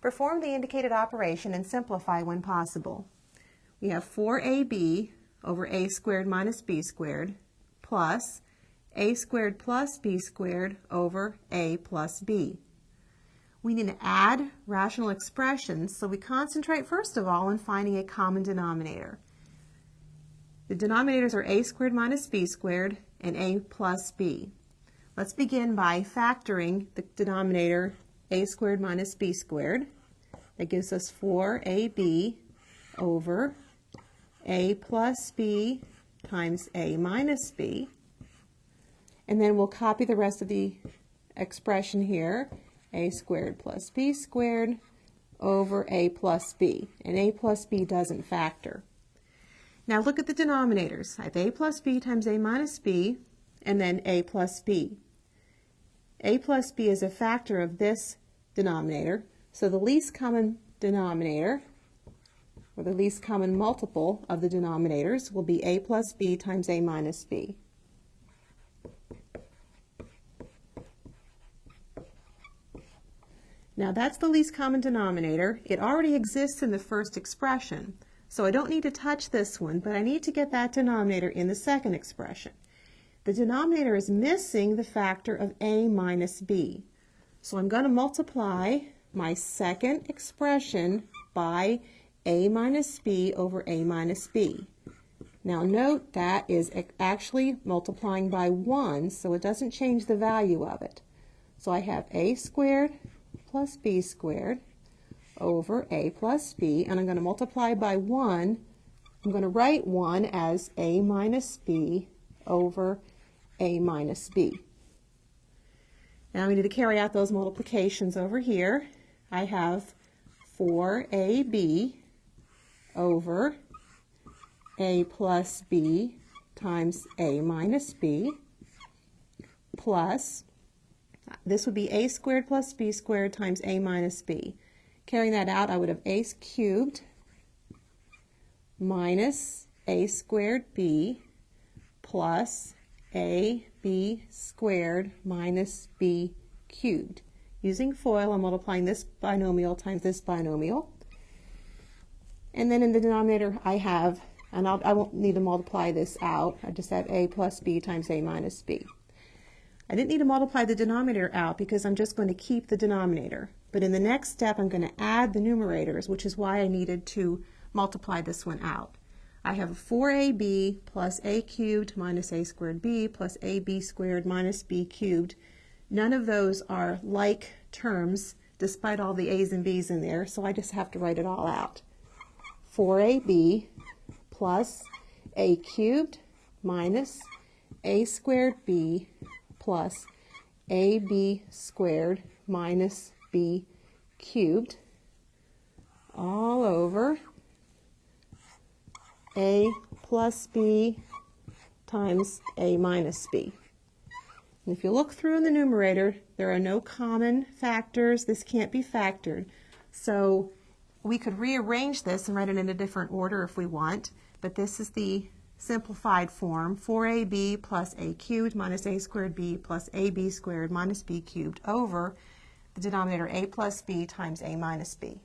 Perform the indicated operation and simplify when possible. We have 4ab over a squared minus b squared plus a squared plus b squared over a plus b. We need to add rational expressions, so we concentrate first of all on finding a common denominator. The denominators are a squared minus b squared and a plus b. Let's begin by factoring the denominator a squared minus b squared. That gives us 4ab over a plus b times a minus b. And then we'll copy the rest of the expression here, a squared plus b squared over a plus b. And a plus b doesn't factor. Now look at the denominators. I have a plus b times a minus b, and then a plus b. A plus b is a factor of this denominator, so the least common denominator, or the least common multiple of the denominators, will be a plus b times a minus b. Now that's the least common denominator. It already exists in the first expression, so I don't need to touch this one, but I need to get that denominator in the second expression. The denominator is missing the factor of a minus b. So I'm going to multiply my second expression by a minus b over a minus b. Now note that is actually multiplying by 1, so it doesn't change the value of it. So I have a squared plus b squared over a plus b, and I'm going to multiply by 1. I'm going to write 1 as a minus b over a minus b. Now we need to carry out those multiplications over here. I have 4ab over a plus b times a minus b plus, this would be a squared plus b squared times a minus b. Carrying that out, I would have a cubed minus a squared b plus ab squared minus b cubed. Using FOIL, I'm multiplying this binomial times this binomial. And then in the denominator I have, and I won't need to multiply this out, I just have a plus b times a minus b. I didn't need to multiply the denominator out because I'm just going to keep the denominator. But in the next step I'm going to add the numerators, which is why I needed to multiply this one out. I have 4ab plus a cubed minus a squared b plus ab squared minus b cubed. None of those are like terms despite all the a's and b's in there, so I just have to write it all out. 4ab plus a cubed minus a squared b plus ab squared minus b cubed all over a plus b times a minus b. And if you look through in the numerator, there are no common factors. This can't be factored. So we could rearrange this and write it in a different order if we want, but this is the simplified form, 4ab plus a cubed minus a squared b plus ab squared minus b cubed over the denominator a plus b times a minus b.